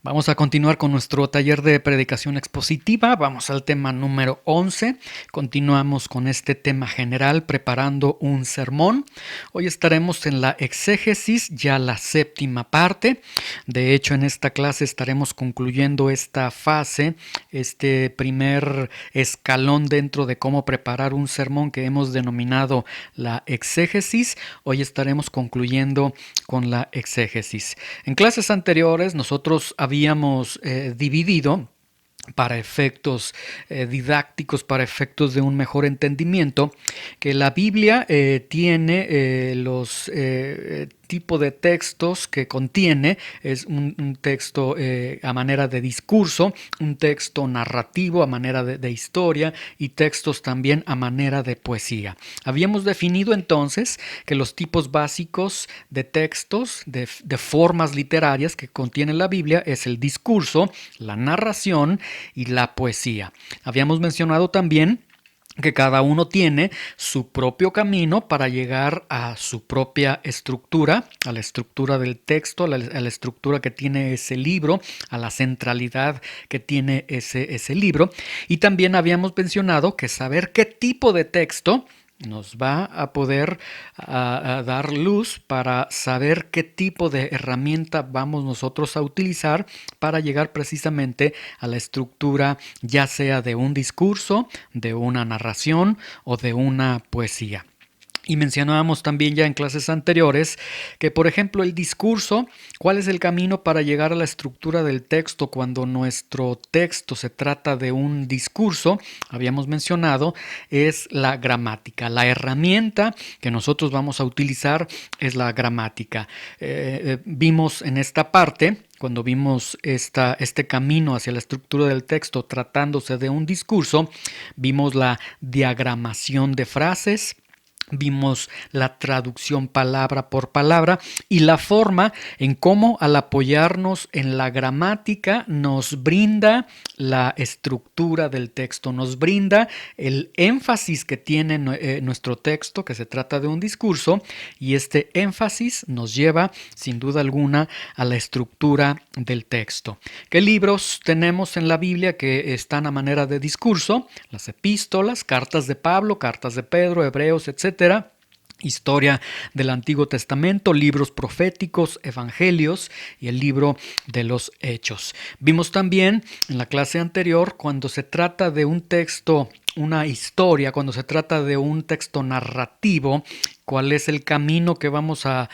Vamos a continuar con nuestro taller de predicación expositiva. Vamos al tema número 11. Continuamos con este tema general, preparando un sermón. Hoy estaremos en la exégesis, ya la séptima parte. De hecho, en esta clase estaremos concluyendo esta fase, este primer escalón dentro de cómo preparar un sermón que hemos denominado la exégesis. Hoy estaremos concluyendo con la exégesis. En clases anteriores nosotros habíamos dividido para efectos didácticos, para efectos de un mejor entendimiento, que la Biblia tiene los tipo de textos que contiene. Es un texto a manera de discurso, un texto narrativo a manera de historia y textos también a manera de poesía. Habíamos definido entonces que los tipos básicos de textos, de formas literarias que contiene la Biblia es el discurso, la narración y la poesía. Habíamos mencionado también que cada uno tiene su propio camino para llegar a su propia estructura, a la estructura del texto, a la estructura que tiene ese libro, a la centralidad que tiene ese libro. Y también habíamos mencionado que saber qué tipo de texto nos va a poder a dar luz para saber qué tipo de herramienta vamos nosotros a utilizar para llegar precisamente a la estructura, ya sea de un discurso, de una narración o de una poesía. Y mencionábamos también ya en clases anteriores que, por ejemplo, el discurso, ¿cuál es el camino para llegar a la estructura del texto cuando nuestro texto se trata de un discurso? Habíamos mencionado, es la gramática. La herramienta que nosotros vamos a utilizar es la gramática. Vimos en esta parte, cuando vimos este camino hacia la estructura del texto tratándose de un discurso, vimos la diagramación de frases, vimos la traducción palabra por palabra y la forma en cómo al apoyarnos en la gramática nos brinda la estructura del texto, nos brinda el énfasis que tiene nuestro texto, que se trata de un discurso, y este énfasis nos lleva sin duda alguna a la estructura del texto. ¿Qué libros tenemos en la Biblia que están a manera de discurso? Las epístolas, cartas de Pablo, cartas de Pedro, Hebreos, etc. Historia del Antiguo Testamento, libros proféticos, evangelios y el libro de los Hechos. Vimos también en la clase anterior, cuando se trata de un texto, una historia, cuando se trata de un texto narrativo, cuál es el camino que vamos a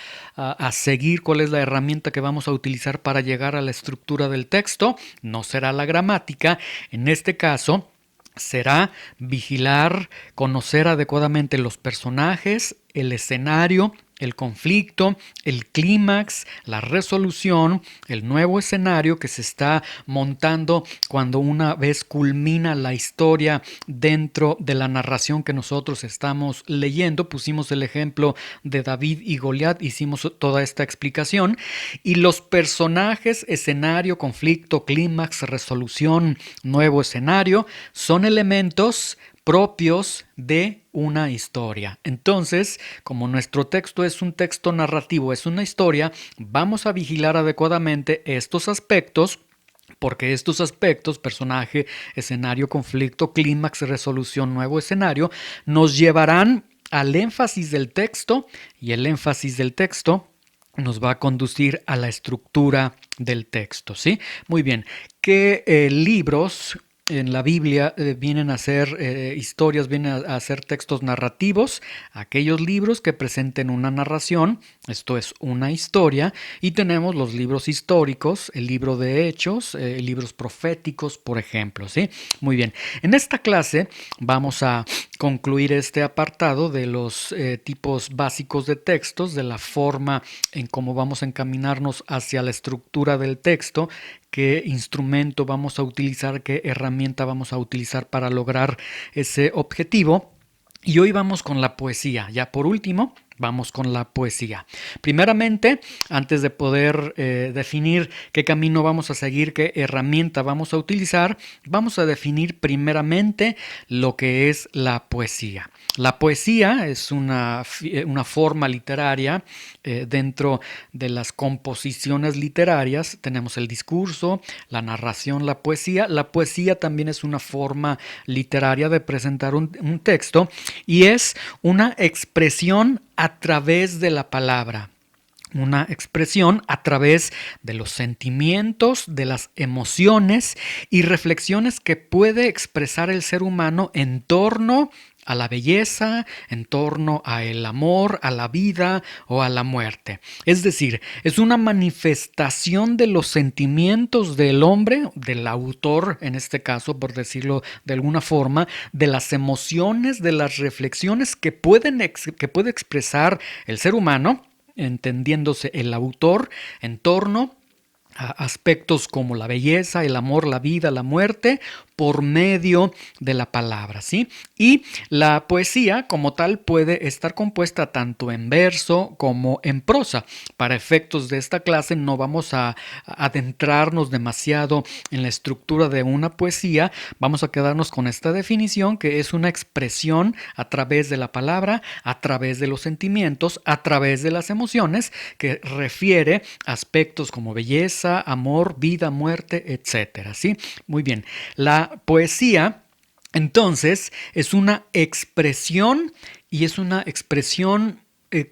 seguir, cuál es la herramienta que vamos a utilizar para llegar a la estructura del texto. No será la gramática, en este caso será vigilar, conocer adecuadamente los personajes, el escenario, el conflicto, el clímax, la resolución, el nuevo escenario que se está montando cuando una vez culmina la historia dentro de la narración que nosotros estamos leyendo. Pusimos el ejemplo de David y Goliat, hicimos toda esta explicación. Y los personajes, escenario, conflicto, clímax, resolución, nuevo escenario, son elementos propios de una historia. Entonces, como nuestro texto es un texto narrativo, es una historia, vamos a vigilar adecuadamente estos aspectos, porque estos aspectos, personaje, escenario, conflicto, clímax, resolución, nuevo escenario, nos llevarán al énfasis del texto, y el énfasis del texto nos va a conducir a la estructura del texto, ¿sí? Muy bien. ¿Qué libros en la Biblia vienen a ser historias, vienen a ser textos narrativos? Aquellos libros que presenten una narración, esto es una historia, y tenemos los libros históricos, el libro de Hechos, libros proféticos, por ejemplo, ¿sí? Muy bien. En esta clase vamos a concluir este apartado de los tipos básicos de textos, de la forma en cómo vamos a encaminarnos hacia la estructura del texto, qué instrumento vamos a utilizar, qué herramienta vamos a utilizar para lograr ese objetivo. Y hoy vamos con la poesía. Ya por último, Vamos con la poesía. Primeramente, antes de poder definir qué camino vamos a seguir, qué herramienta vamos a utilizar, vamos a definir primeramente lo que es la poesía. La poesía es una forma literaria. Dentro de las composiciones literarias tenemos el discurso, la narración, la poesía. La poesía también es una forma literaria de presentar un texto y es una expresión a través de la palabra. Una expresión a través de los sentimientos, de las emociones y reflexiones que puede expresar el ser humano en torno a la belleza, en torno a el amor, a la vida o a la muerte. Es decir, es una manifestación de los sentimientos del hombre, del autor en este caso, por decirlo de alguna forma, de las emociones, de las reflexiones que puede expresar el ser humano, entendiéndose el autor en torno a aspectos como la belleza, el amor, la vida, la muerte, por medio de la palabra, ¿sí? Y la poesía como tal puede estar compuesta tanto en verso como en prosa. Para efectos de esta clase no vamos a adentrarnos demasiado en la estructura de una poesía, vamos a quedarnos con esta definición que es una expresión a través de la palabra, a través de los sentimientos, a través de las emociones, que refiere aspectos como belleza, amor, vida, muerte, etcétera, ¿sí? Muy bien. La poesía, entonces, es una expresión y es una expresión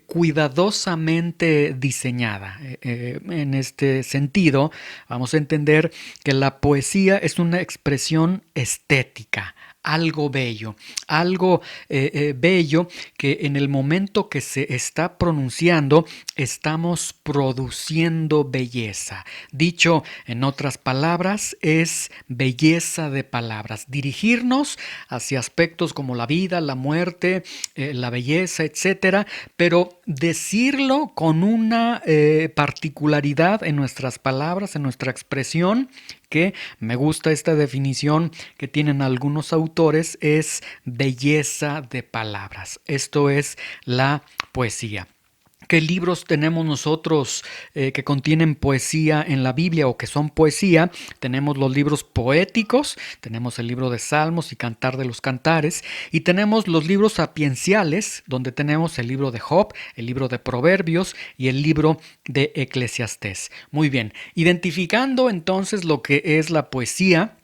cuidadosamente diseñada. En este sentido, vamos a entender que la poesía es una expresión estética, algo bello que en el momento que se está pronunciando estamos produciendo belleza. Dicho en otras palabras, es belleza de palabras. Dirigirnos hacia aspectos como la vida, la muerte, la belleza, etcétera, pero decirlo con una particularidad en nuestras palabras, en nuestra expresión, que me gusta esta definición que tienen algunos autores, es belleza de palabras. Esto es la poesía. ¿Qué libros tenemos nosotros que contienen poesía en la Biblia o que son poesía? Tenemos los libros poéticos, tenemos el libro de Salmos y Cantar de los Cantares, y tenemos los libros sapienciales, donde tenemos el libro de Job, el libro de Proverbios y el libro de Eclesiastés. Muy bien, identificando entonces lo que es la poesía,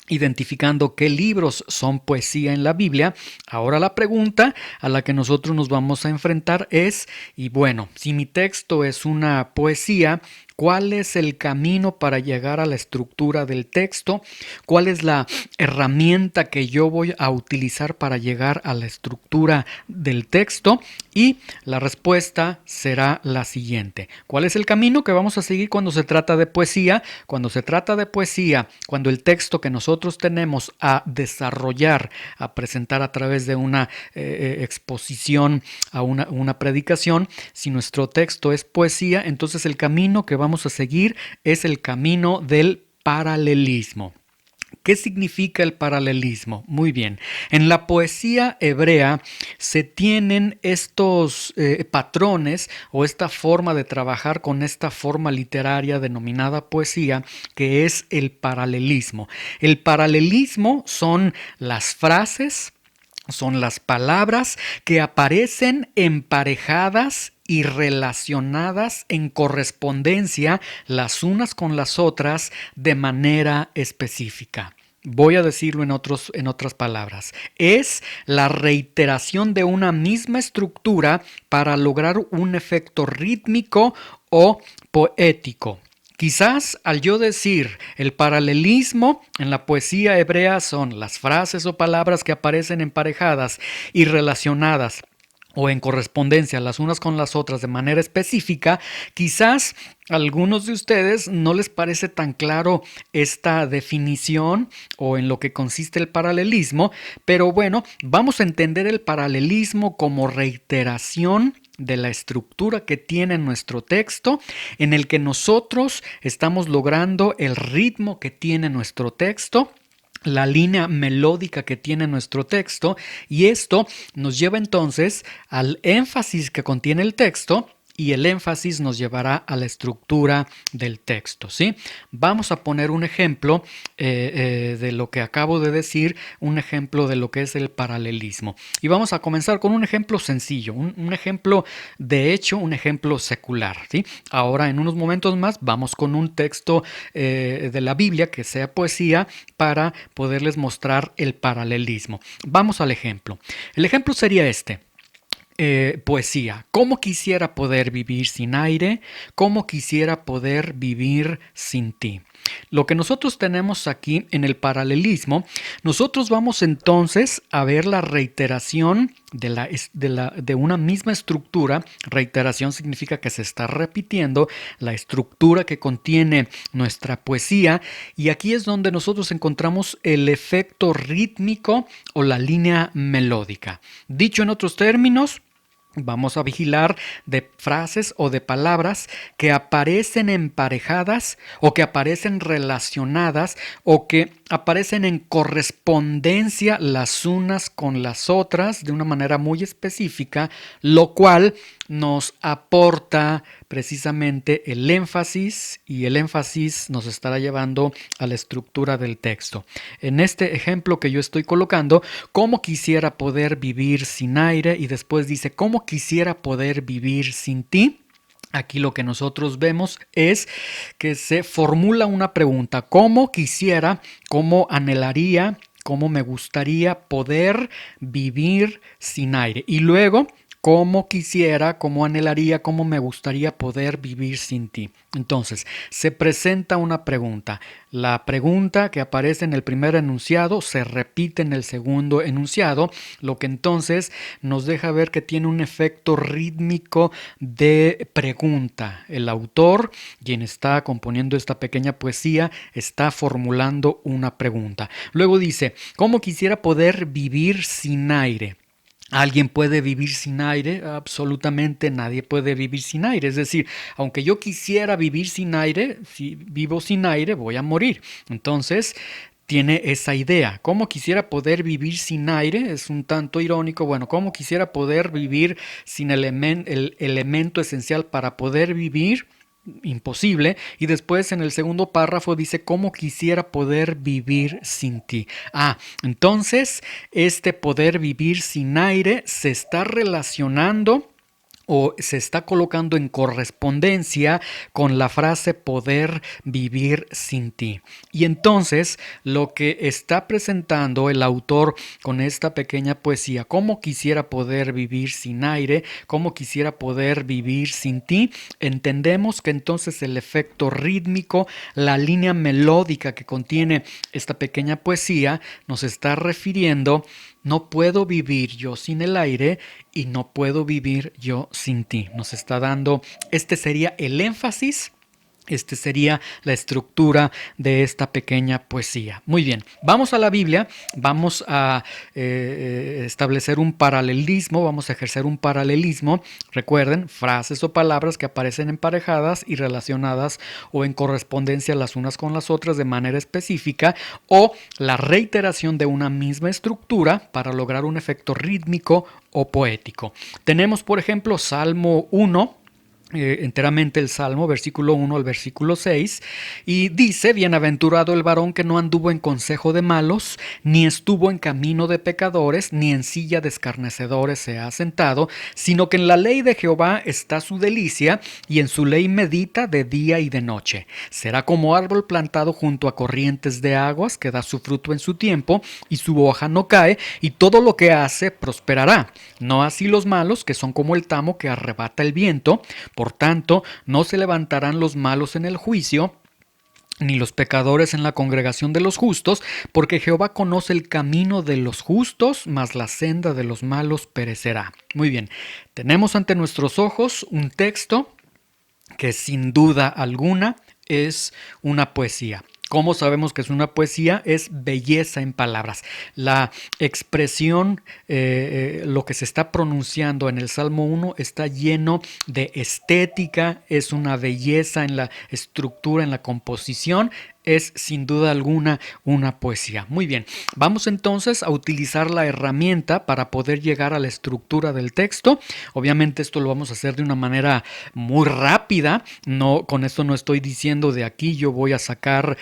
identificando qué libros son poesía en la Biblia, ahora la pregunta a la que nosotros nos vamos a enfrentar es, y bueno, si mi texto es una poesía, ¿cuál es el camino para llegar a la estructura del texto? ¿Cuál es la herramienta que yo voy a utilizar para llegar a la estructura del texto? Y la respuesta será la siguiente. ¿Cuál es el camino que vamos a seguir cuando se trata de poesía? Cuando se trata de poesía, cuando el texto que nosotros tenemos a desarrollar, a presentar a través de una exposición, a una predicación, si nuestro texto es poesía, entonces el camino que vamos a seguir es el camino del paralelismo. ¿Qué significa el paralelismo? Muy bien, en la poesía hebrea se tienen estos patrones o esta forma de trabajar con esta forma literaria denominada poesía, que es el paralelismo. El paralelismo son las frases, son las palabras que aparecen emparejadas y relacionadas en correspondencia las unas con las otras de manera específica. Voy a decirlo en otras palabras. Es la reiteración de una misma estructura para lograr un efecto rítmico o poético. Quizás al yo decir el paralelismo en la poesía hebrea son las frases o palabras que aparecen emparejadas y relacionadas o en correspondencia las unas con las otras de manera específica, quizás a algunos de ustedes no les parece tan claro esta definición o en lo que consiste el paralelismo, pero bueno, vamos a entender el paralelismo como reiteración de la estructura que tiene nuestro texto, en el que nosotros estamos logrando el ritmo que tiene nuestro texto, la línea melódica que tiene nuestro texto, y esto nos lleva entonces al énfasis que contiene el texto, y el énfasis nos llevará a la estructura del texto, ¿sí? Vamos a poner un ejemplo de lo que acabo de decir, un ejemplo de lo que es el paralelismo. Y vamos a comenzar con un ejemplo sencillo, un ejemplo de hecho, un ejemplo secular, ¿sí? Ahora, en unos momentos más, vamos con un texto de la Biblia que sea poesía para poderles mostrar el paralelismo. Vamos al ejemplo. El ejemplo sería este. Poesía. ¿Cómo quisiera poder vivir sin aire? ¿Cómo quisiera poder vivir sin ti? Lo que nosotros tenemos aquí en el paralelismo, nosotros vamos entonces a ver la reiteración de una misma estructura. Reiteración significa que se está repitiendo la estructura que contiene nuestra poesía, y aquí es donde nosotros encontramos el efecto rítmico o la línea melódica. Dicho en otros términos, vamos a vigilar de frases o de palabras que aparecen emparejadas o que aparecen relacionadas o que aparecen en correspondencia las unas con las otras de una manera muy específica, lo cual nos aporta precisamente el énfasis, y el énfasis nos estará llevando a la estructura del texto. En este ejemplo que yo estoy colocando, ¿cómo quisiera poder vivir sin aire? Y después dice, ¿cómo quisiera poder vivir sin ti? Aquí lo que nosotros vemos es que se formula una pregunta: ¿cómo quisiera, cómo anhelaría, cómo me gustaría poder vivir sin aire? Y luego, ¿cómo quisiera, cómo anhelaría, cómo me gustaría poder vivir sin ti? Entonces, se presenta una pregunta. La pregunta que aparece en el primer enunciado se repite en el segundo enunciado, lo que entonces nos deja ver que tiene un efecto rítmico de pregunta. El autor, quien está componiendo esta pequeña poesía, está formulando una pregunta. Luego dice, ¿cómo quisiera poder vivir sin aire? ¿Alguien puede vivir sin aire? Absolutamente nadie puede vivir sin aire. Es decir, aunque yo quisiera vivir sin aire, si vivo sin aire voy a morir. Entonces, tiene esa idea. ¿Cómo quisiera poder vivir sin aire? Es un tanto irónico. Bueno, ¿cómo quisiera poder vivir sin el elemento esencial para poder vivir? Imposible. Y después en el segundo párrafo dice, ¿cómo quisiera poder vivir sin ti? Entonces este poder vivir sin aire se está relacionando o se está colocando en correspondencia con la frase poder vivir sin ti. Y entonces lo que está presentando el autor con esta pequeña poesía, cómo quisiera poder vivir sin aire, cómo quisiera poder vivir sin ti, entendemos que entonces el efecto rítmico, la línea melódica que contiene esta pequeña poesía nos está refiriendo: no puedo vivir yo sin el aire y no puedo vivir yo sin ti. Nos está dando, este sería el énfasis, este sería la estructura de esta pequeña poesía. Muy bien, vamos a la Biblia, vamos a establecer un paralelismo, vamos a ejercer un paralelismo. Recuerden, frases o palabras que aparecen emparejadas y relacionadas o en correspondencia las unas con las otras de manera específica, o la reiteración de una misma estructura para lograr un efecto rítmico o poético. Tenemos, por ejemplo, Salmo 1, enteramente el Salmo, versículo 1 al versículo 6, y dice: bienaventurado el varón que no anduvo en consejo de malos, ni estuvo en camino de pecadores, ni en silla de escarnecedores se ha sentado, sino que en la ley de Jehová está su delicia, y en su ley medita de día y de noche. Será como árbol plantado junto a corrientes de aguas, que da su fruto en su tiempo, y su hoja no cae, y todo lo que hace prosperará. No así los malos, que son como el tamo que arrebata el viento. Por tanto, no se levantarán los malos en el juicio, ni los pecadores en la congregación de los justos, porque Jehová conoce el camino de los justos, mas la senda de los malos perecerá. Muy bien, tenemos ante nuestros ojos un texto que sin duda alguna es una poesía. ¿Cómo sabemos que es una poesía? Es belleza en palabras. La expresión, lo que se está pronunciando en el Salmo 1 está lleno de estética, es una belleza en la estructura, en la composición. es sin duda alguna una poesía. Muy bien, vamos entonces a utilizar la herramienta para poder llegar a la estructura del texto. Obviamente esto lo vamos a hacer de una manera muy rápida. No, con esto no estoy diciendo de aquí yo voy a sacar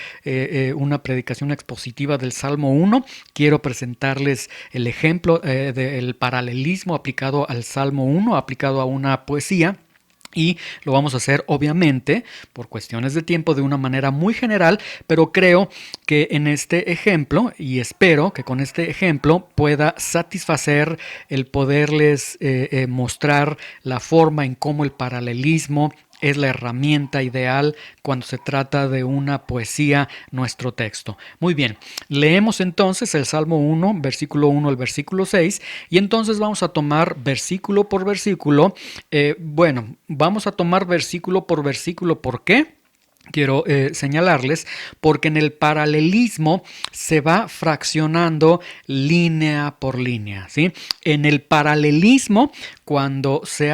una predicación expositiva del Salmo 1. Quiero presentarles el ejemplo del paralelismo aplicado al Salmo 1, aplicado a una poesía. Y lo vamos a hacer obviamente por cuestiones de tiempo de una manera muy general, pero creo que en este ejemplo, y espero que con este ejemplo pueda satisfacer el poderles mostrar la forma en cómo el paralelismo es la herramienta ideal cuando se trata de una poesía, nuestro texto. Muy bien, leemos entonces el Salmo 1, versículo 1 al versículo 6, y entonces vamos a tomar versículo por versículo. Vamos a tomar versículo por versículo. ¿Por qué? Quiero señalarles porque en el paralelismo se va fraccionando línea por línea, ¿sí? En el paralelismo, cuando se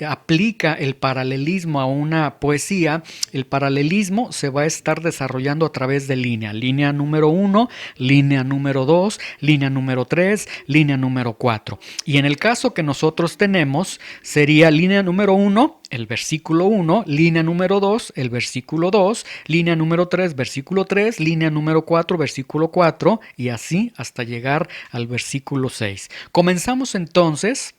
aplica el paralelismo a una poesía, el paralelismo se va a estar desarrollando a través de línea número 1, línea número 2, línea número 3, línea número 4. Y en el caso que nosotros tenemos, sería línea número 1, el versículo 1, línea número 2, el versículo 2, línea número 3, versículo 3, línea número 4, versículo 4, y así hasta llegar al versículo 6. Comenzamos entonces.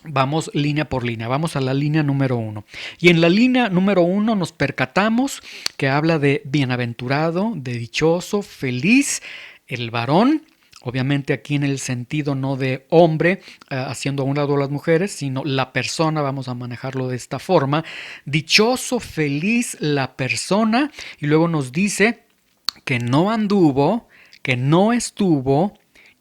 Vamos línea por línea, vamos a la línea número 1. Y en la línea número 1 nos percatamos que habla de bienaventurado, de dichoso, feliz, el varón. Obviamente aquí en el sentido no de hombre, haciendo a un lado a las mujeres, sino la persona, vamos a manejarlo de esta forma. Dichoso, feliz la persona. Y luego nos dice que no anduvo, que no estuvo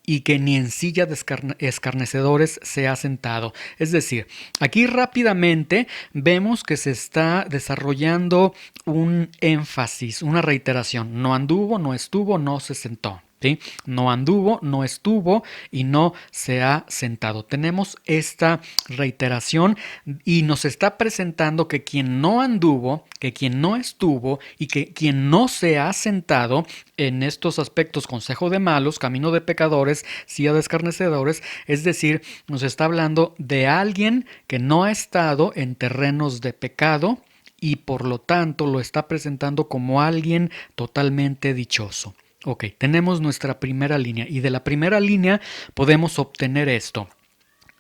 y que ni en silla de escarnecedores se ha sentado. Es decir, aquí rápidamente vemos que se está desarrollando un énfasis, una reiteración. No anduvo, no estuvo, no se sentó. ¿Sí? No anduvo, no estuvo y no se ha sentado. Tenemos esta reiteración y nos está presentando que quien no anduvo, que quien no estuvo y que quien no se ha sentado en estos aspectos, consejo de malos, camino de pecadores, silla de escarnecedores, es decir, nos está hablando de alguien que no ha estado en terrenos de pecado y por lo tanto lo está presentando como alguien totalmente dichoso. Ok, tenemos nuestra primera línea y de la primera línea podemos obtener esto.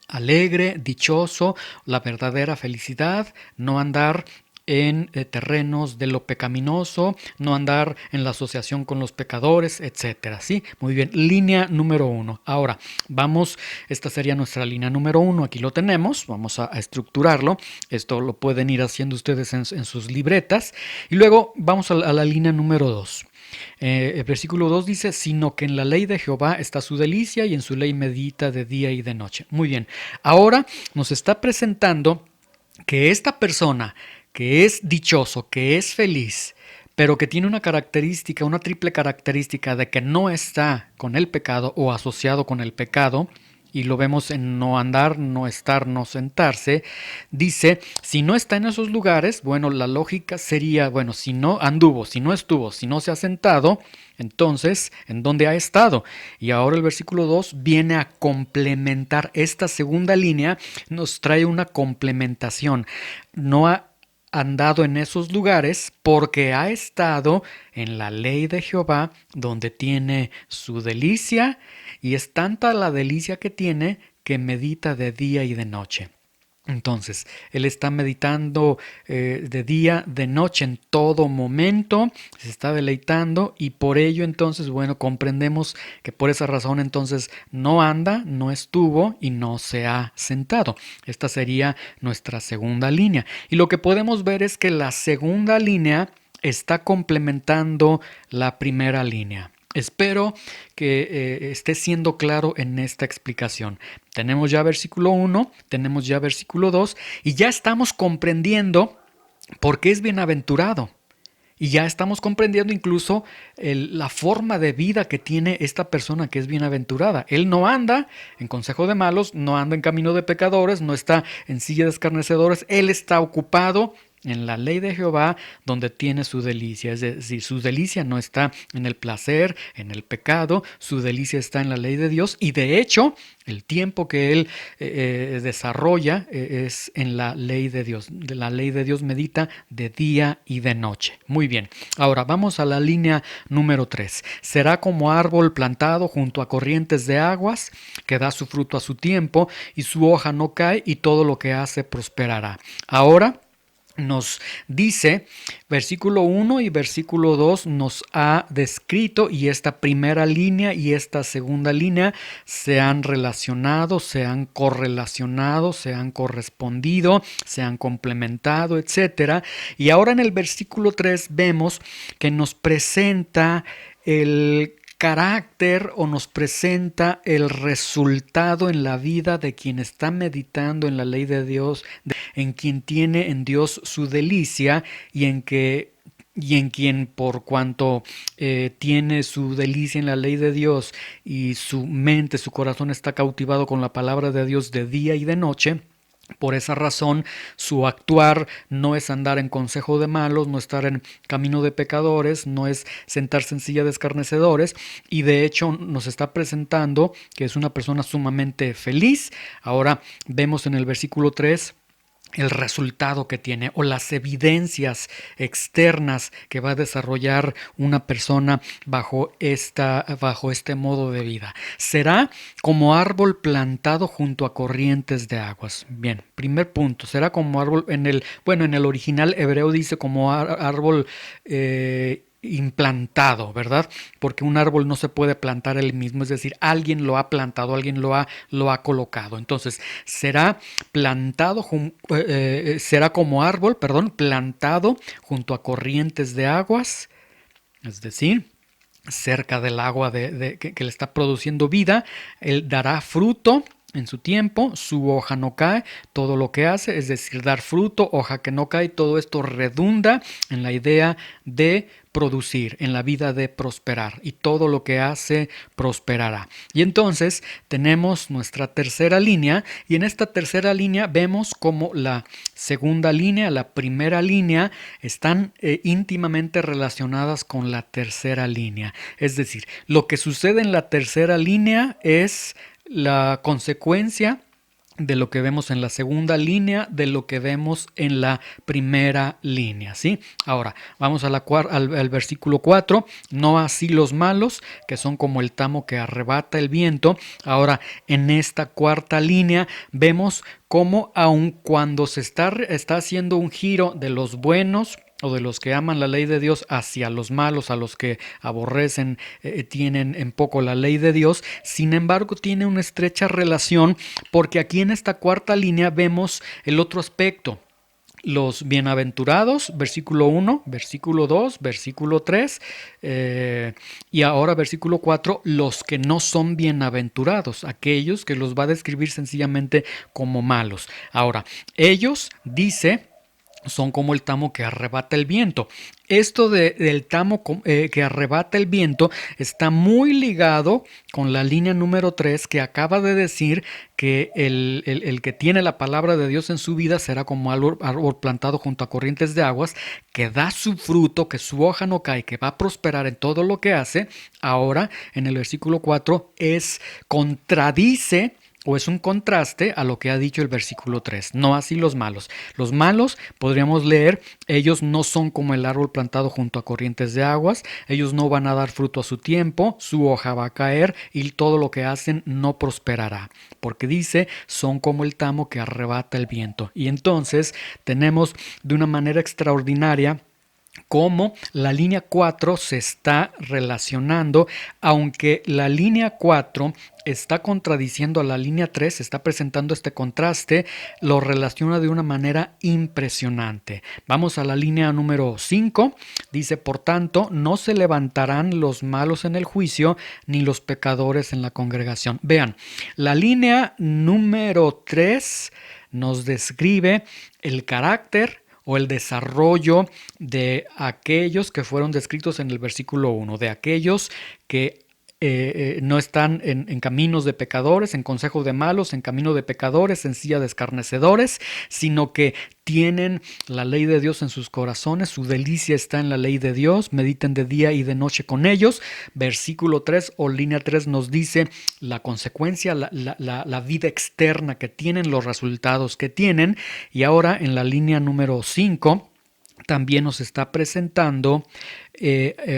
Alegre, dichoso, la verdadera felicidad, no andar en terrenos de lo pecaminoso, no andar en la asociación con los pecadores, etcétera. ¿Sí? Muy bien, línea número 1. Ahora, vamos, esta sería nuestra línea número 1, aquí lo tenemos, vamos a estructurarlo, esto lo pueden ir haciendo ustedes en sus libretas, y luego vamos a la línea número 2. El versículo 2 dice, sino que en la ley de Jehová está su delicia y en su ley medita de día y de noche. Muy bien, ahora nos está presentando que esta persona que es dichoso, que es feliz, pero que tiene una característica, una triple característica de que no está con el pecado o asociado con el pecado, y lo vemos en no andar, no estar, no sentarse, dice, si no está en esos lugares, bueno, la lógica sería, bueno, si no anduvo, si no estuvo, si no se ha sentado, entonces, ¿en dónde ha estado? Y ahora el versículo 2 viene a complementar esta segunda línea, nos trae una complementación. No ha andado en esos lugares porque ha estado en la ley de Jehová, donde tiene su delicia, y es tanta la delicia que tiene que medita de día y de noche. Entonces, él está meditando de día, de noche, en todo momento, se está deleitando y por ello entonces, bueno, comprendemos que por esa razón entonces no anda, no estuvo y no se ha sentado. Esta sería nuestra segunda línea. Y lo que podemos ver es que la segunda línea está complementando la primera línea. Espero que esté siendo claro en esta explicación. Tenemos ya versículo 1, tenemos ya versículo 2 y ya estamos comprendiendo por qué es bienaventurado. Y ya estamos comprendiendo incluso la forma de vida que tiene esta persona que es bienaventurada. Él no anda en consejo de malos, no anda en camino de pecadores, no está en silla de escarnecedores. Él está ocupado en la ley de Jehová, donde tiene su delicia. Es decir, su delicia no está en el placer, en el pecado, su delicia está en la ley de Dios, y de hecho, el tiempo que él desarrolla es en la ley de Dios. De la ley de Dios medita de día y de noche. Muy bien. Ahora vamos a la línea número 3. Será como árbol plantado junto a corrientes de aguas, que da su fruto a su tiempo, y su hoja no cae, y todo lo que hace prosperará. Ahora nos dice, versículo 1 y versículo 2 nos ha descrito, y esta primera línea y esta segunda línea se han relacionado, se han correlacionado, se han correspondido, se han complementado, etcétera. Y ahora en el versículo 3 vemos que nos presenta el carácter, o nos presenta el resultado en la vida de quien está meditando en la ley de Dios, en quien tiene en Dios su delicia, y en quien, por cuanto tiene su delicia en la ley de Dios, y su mente, su corazón está cautivado con la palabra de Dios de día y de noche. Por esa razón, su actuar no es andar en consejo de malos, no estar en camino de pecadores, no es sentarse en silla de escarnecedores, y de hecho nos está presentando que es una persona sumamente feliz. Ahora vemos en el versículo 3 el resultado que tiene, o las evidencias externas que va a desarrollar una persona bajo este modo de vida. Será como árbol plantado junto a corrientes de aguas. Bien, primer punto, será como árbol, en el original hebreo dice como árbol implantado, ¿verdad? Porque un árbol no se puede plantar él mismo, es decir, alguien lo ha plantado, alguien lo ha colocado. Entonces, será como árbol, plantado junto a corrientes de aguas, es decir, cerca del agua que le está produciendo vida. Él dará fruto en su tiempo, su hoja no cae, todo lo que hace, es decir, dar fruto, hoja que no cae, todo esto redunda en la idea de producir, en la vida de prosperar, y todo lo que hace prosperará. Y entonces tenemos nuestra tercera línea, y en esta tercera línea vemos como la segunda línea, la primera línea están íntimamente relacionadas con la tercera línea. Es decir, lo que sucede en la tercera línea es la consecuencia de lo que vemos en la segunda línea, de lo que vemos en la primera línea, ¿sí? Ahora, vamos al versículo 4. No así los malos, que son como el tamo que arrebata el viento. Ahora, en esta cuarta línea vemos cómo aun cuando se está haciendo un giro de los buenos, o de los que aman la ley de Dios, hacia los malos, a los que aborrecen, tienen en poco la ley de Dios. Sin embargo, tiene una estrecha relación, porque aquí en esta cuarta línea vemos el otro aspecto. Los bienaventurados, versículo 1, versículo 2, versículo 3, y ahora versículo 4, los que no son bienaventurados, aquellos que los va a describir sencillamente como malos. Ahora, ellos, dice, son como el tamo que arrebata el viento. Esto del tamo que arrebata el viento está muy ligado con la línea número 3, que acaba de decir que el que tiene la palabra de Dios en su vida será como árbol plantado junto a corrientes de aguas, que da su fruto, que su hoja no cae, que va a prosperar en todo lo que hace. Ahora, en el versículo 4, contradice, o es un contraste a lo que ha dicho el versículo 3. No así los malos. Los malos, podríamos leer, ellos no son como el árbol plantado junto a corrientes de aguas, ellos no van a dar fruto a su tiempo, su hoja va a caer, y todo lo que hacen no prosperará. Porque dice, son como el tamo que arrebata el viento. Y entonces tenemos de una manera extraordinaria cómo la línea 4 se está relacionando, aunque la línea 4 está contradiciendo a la línea 3, está presentando este contraste, lo relaciona de una manera impresionante. Vamos a la línea número 5, dice, por tanto, no se levantarán los malos en el juicio, ni los pecadores en la congregación. Vean, la línea número 3 nos describe el carácter o el desarrollo de aquellos que fueron descritos en el versículo 1, de aquellos que no están en caminos de pecadores, en consejo de malos, en camino de pecadores, en silla de escarnecedores, sino que tienen la ley de Dios en sus corazones, su delicia está en la ley de Dios, mediten de día y de noche con ellos. Versículo 3 o línea 3 nos dice la consecuencia, la vida externa que tienen, los resultados que tienen. Y ahora en la línea número 5 también nos está presentando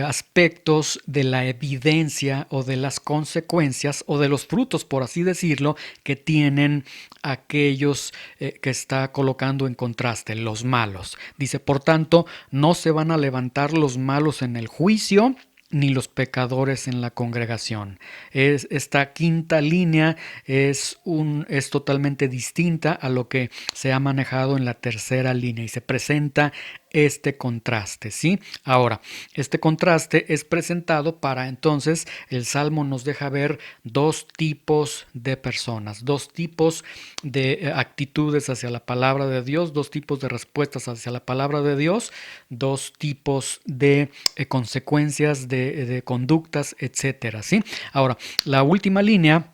aspectos de la evidencia o de las consecuencias o de los frutos, por así decirlo, que tienen aquellos que está colocando en contraste, los malos. Dice, por tanto, no se van a levantar los malos en el juicio, ni los pecadores en la congregación. Esta quinta línea es totalmente distinta a lo que se ha manejado en la tercera línea y se presenta este contraste, ¿sí? Ahora, este contraste es presentado para entonces el Salmo nos deja ver dos tipos de personas, dos tipos de actitudes hacia la palabra de Dios, dos tipos de respuestas hacia la palabra de Dios, dos tipos de consecuencias de conductas, etcétera, ¿sí? Ahora, la última línea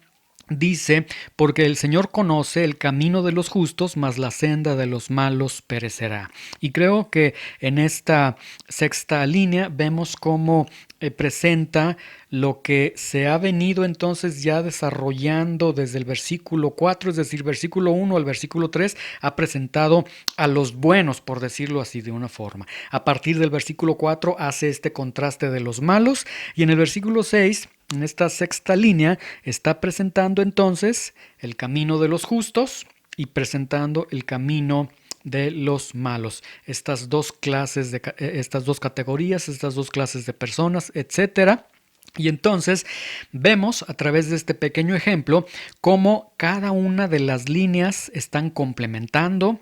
dice, porque el Señor conoce el camino de los justos, mas la senda de los malos perecerá. Y creo que en esta sexta línea vemos cómo presenta lo que se ha venido entonces ya desarrollando desde el versículo 4, es decir, versículo 1 al versículo 3, ha presentado a los buenos, por decirlo así de una forma. A partir del versículo 4 hace este contraste de los malos y en el versículo 6, en esta sexta línea, está presentando entonces el camino de los justos y presentando el camino de los malos. Estas dos categorías, estas dos clases de personas, etcétera. Y entonces vemos a través de este pequeño ejemplo cómo cada una de las líneas están complementando,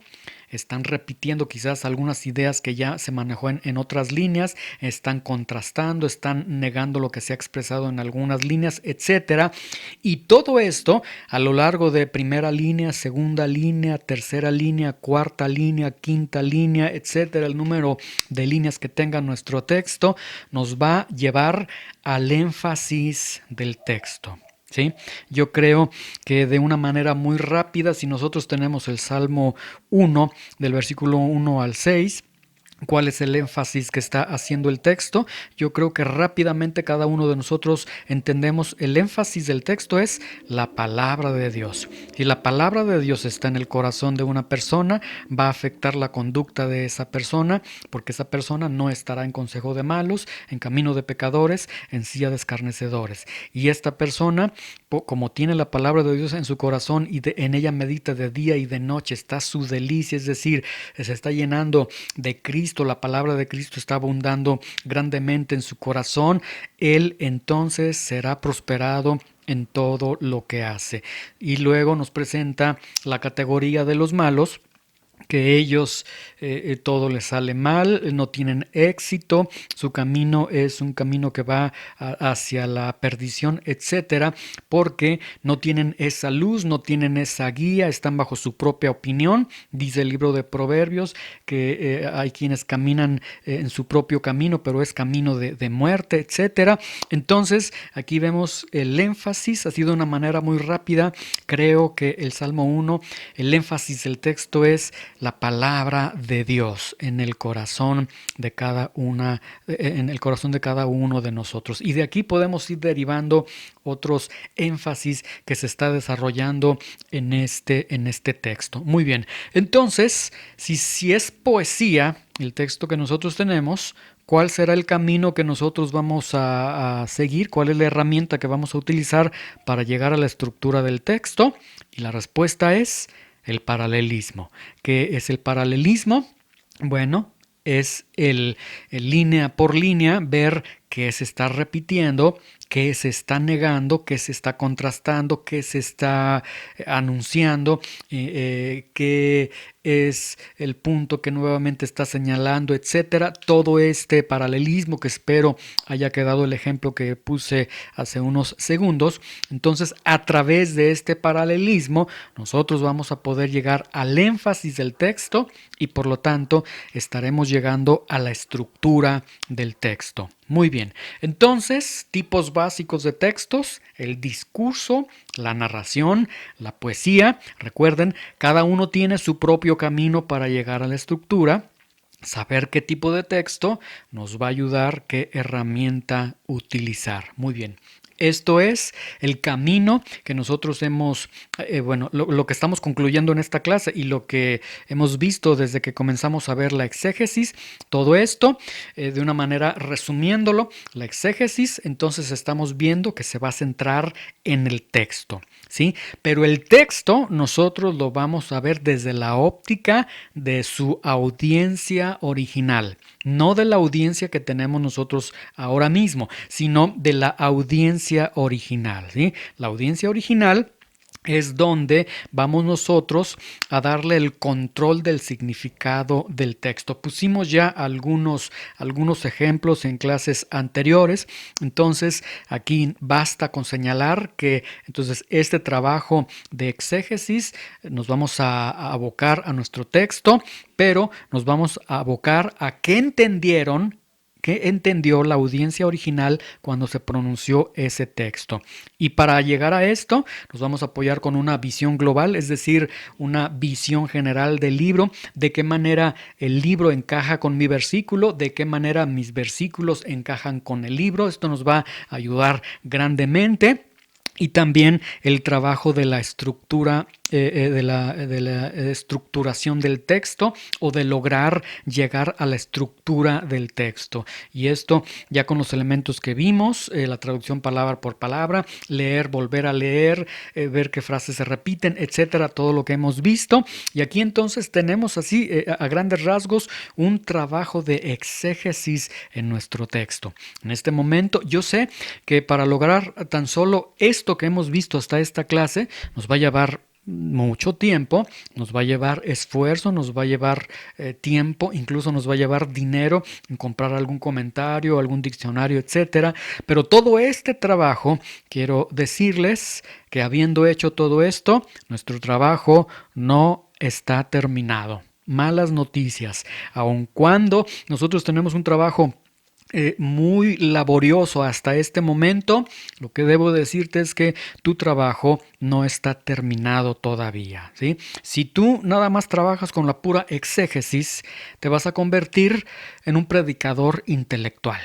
están repitiendo quizás algunas ideas que ya se manejó en otras líneas, están contrastando, están negando lo que se ha expresado en algunas líneas, etcétera. Y todo esto a lo largo de primera línea, segunda línea, tercera línea, cuarta línea, quinta línea, etcétera. El número de líneas que tenga nuestro texto nos va a llevar al énfasis del texto. ¿Sí? Yo creo que de una manera muy rápida, si nosotros tenemos el Salmo 1, del versículo 1 al 6, ¿cuál es el énfasis que está haciendo el texto? Yo creo que rápidamente cada uno de nosotros entendemos el énfasis del texto es la palabra de Dios. Si la palabra de Dios está en el corazón de una persona, va a afectar la conducta de esa persona, porque esa persona no estará en consejo de malos, en camino de pecadores, en silla de escarnecedores. Y esta persona, como tiene la palabra de Dios en su corazón y en ella medita de día y de noche, está su delicia, es decir, se está llenando de Cristo, la palabra de Cristo está abundando grandemente en su corazón, él entonces será prosperado en todo lo que hace. Y luego nos presenta la categoría de los malos, que ellos todo les sale mal, no tienen éxito, su camino es un camino que va hacia la perdición, etcétera, porque no tienen esa luz, no tienen esa guía, están bajo su propia opinión. Dice el libro de Proverbios que hay quienes caminan en su propio camino, pero es camino de muerte, etcétera. Entonces, aquí vemos el énfasis, ha sido de una manera muy rápida. Creo que el Salmo 1, el énfasis del texto es la palabra de Dios en el corazón de cada uno de nosotros. Y de aquí podemos ir derivando otros énfasis que se está desarrollando en este texto. Muy bien. Entonces, si es poesía el texto que nosotros tenemos, ¿cuál será el camino que nosotros vamos a seguir? ¿Cuál es la herramienta que vamos a utilizar para llegar a la estructura del texto? Y la respuesta es el paralelismo. ¿Qué es el paralelismo? Bueno, es el línea por línea ver qué se está repitiendo, qué se está negando, qué se está contrastando, qué se está anunciando, qué es el punto que nuevamente está señalando, etcétera. Todo este paralelismo que espero haya quedado el ejemplo que puse hace unos segundos. Entonces, a través de este paralelismo, nosotros vamos a poder llegar al énfasis del texto y por lo tanto estaremos llegando a la estructura del texto. Muy bien, entonces, tipos básicos de textos: el discurso, la narración, la poesía. Recuerden, cada uno tiene su propio camino para llegar a la estructura. Saber qué tipo de texto nos va a ayudar, qué herramienta utilizar. Muy bien. Esto es el camino que nosotros hemos, lo que estamos concluyendo en esta clase y lo que hemos visto desde que comenzamos a ver la exégesis. Todo esto, de una manera resumiéndolo, la exégesis, entonces estamos viendo que se va a centrar en el texto, ¿sí? Pero el texto nosotros lo vamos a ver desde la óptica de su audiencia original. No de la audiencia que tenemos nosotros ahora mismo, sino de la audiencia original, ¿sí? La audiencia original es donde vamos nosotros a darle el control del significado del texto. Pusimos ya algunos ejemplos en clases anteriores, entonces aquí basta con señalar que entonces este trabajo de exégesis nos vamos a abocar a nuestro texto, pero nos vamos a abocar a qué entendió la audiencia original cuando se pronunció ese texto. Y para llegar a esto, nos vamos a apoyar con una visión global, es decir, una visión general del libro, de qué manera el libro encaja con mi versículo, de qué manera mis versículos encajan con el libro. Esto nos va a ayudar grandemente. Y también el trabajo de la estructura, de la estructuración del texto, o de lograr llegar a la estructura del texto. Y esto ya con los elementos que vimos, la traducción palabra por palabra, leer, volver a leer, ver qué frases se repiten, etcétera, todo lo que hemos visto. Y aquí entonces tenemos así, a grandes rasgos, un trabajo de exégesis en nuestro texto. En este momento yo sé que para lograr tan solo esto que hemos visto hasta esta clase nos va a llevar mucho tiempo, nos va a llevar esfuerzo, nos va a llevar tiempo, incluso nos va a llevar dinero en comprar algún comentario, algún diccionario, etcétera. Pero todo este trabajo, quiero decirles que habiendo hecho todo esto, nuestro trabajo no está terminado. Malas noticias, aun cuando nosotros tenemos un trabajo muy laborioso hasta este momento, lo que debo decirte es que tu trabajo no está terminado todavía, ¿sí? Si tú nada más trabajas con la pura exégesis, te vas a convertir en un predicador intelectual.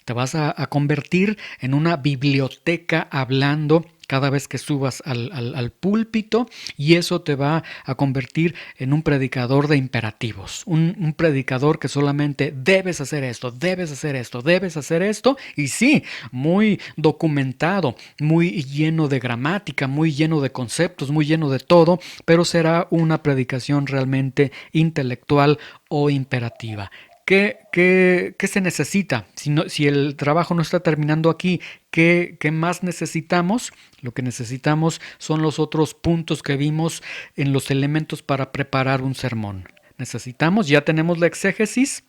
Te vas a convertir en una biblioteca hablando cada vez que subas al púlpito, y eso te va a convertir en un predicador de imperativos, un predicador que solamente debes hacer esto, debes hacer esto, debes hacer esto, y sí, muy documentado, muy lleno de gramática, muy lleno de conceptos, muy lleno de todo, pero será una predicación realmente intelectual o imperativa. ¿Qué se necesita? Si el trabajo no está terminando aquí, ¿qué más necesitamos? Lo que necesitamos son los otros puntos que vimos en los elementos para preparar un sermón. Ya tenemos la exégesis.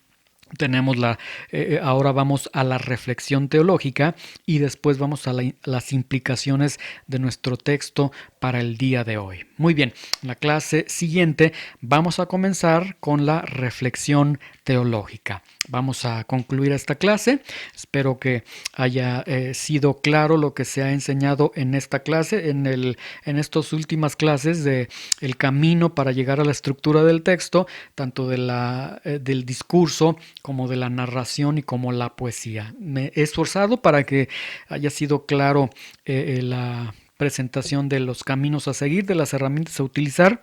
Ahora vamos a la reflexión teológica y después vamos a las implicaciones de nuestro texto para el día de hoy. Muy bien, en la clase siguiente vamos a comenzar con la reflexión teológica. Vamos a concluir esta clase. Espero que haya sido claro lo que se ha enseñado en esta clase, en estas últimas clases de el camino para llegar a la estructura del texto, tanto del discurso como de la narración y como la poesía. Me he esforzado para que haya sido claro la presentación de los caminos a seguir, de las herramientas a utilizar.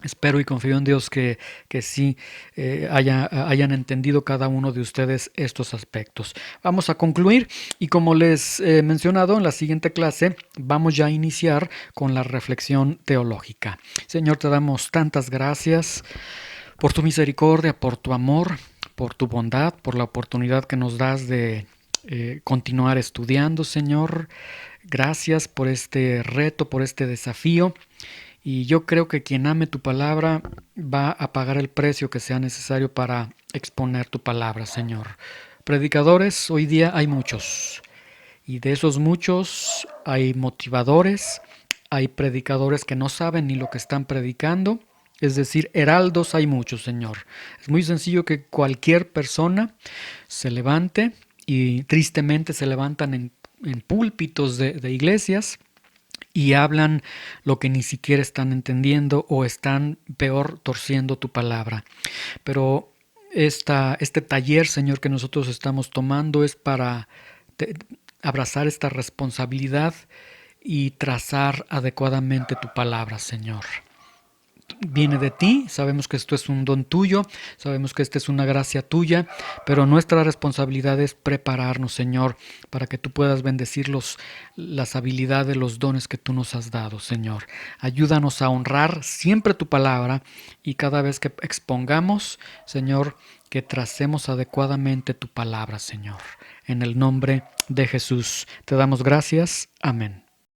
Espero y confío en Dios que sí hayan entendido cada uno de ustedes estos aspectos. Vamos a concluir y, como les he mencionado, en la siguiente clase vamos ya a iniciar con la reflexión teológica. Señor, te damos tantas gracias por tu misericordia, por tu amor, por tu bondad, por la oportunidad que nos das de continuar estudiando, Señor. Gracias por este reto, por este desafío. Y yo creo que quien ame tu palabra va a pagar el precio que sea necesario para exponer tu palabra, Señor. Predicadores, hoy día hay muchos. Y de esos muchos hay motivadores, hay predicadores que no saben ni lo que están predicando. Es decir, heraldos hay muchos, Señor. Es muy sencillo que cualquier persona se levante, y tristemente se levantan en púlpitos de iglesias y hablan lo que ni siquiera están entendiendo o están peor torciendo tu palabra. Pero este taller, Señor, que nosotros estamos tomando es para abrazar esta responsabilidad y trazar adecuadamente tu palabra, Señor. Viene de ti, sabemos que esto es un don tuyo, sabemos que esta es una gracia tuya, pero nuestra responsabilidad es prepararnos, Señor, para que tú puedas bendecir las habilidades, los dones que tú nos has dado, Señor. Ayúdanos a honrar siempre tu palabra y cada vez que expongamos, Señor, que tracemos adecuadamente tu palabra, Señor. En el nombre de Jesús te damos gracias. Amén.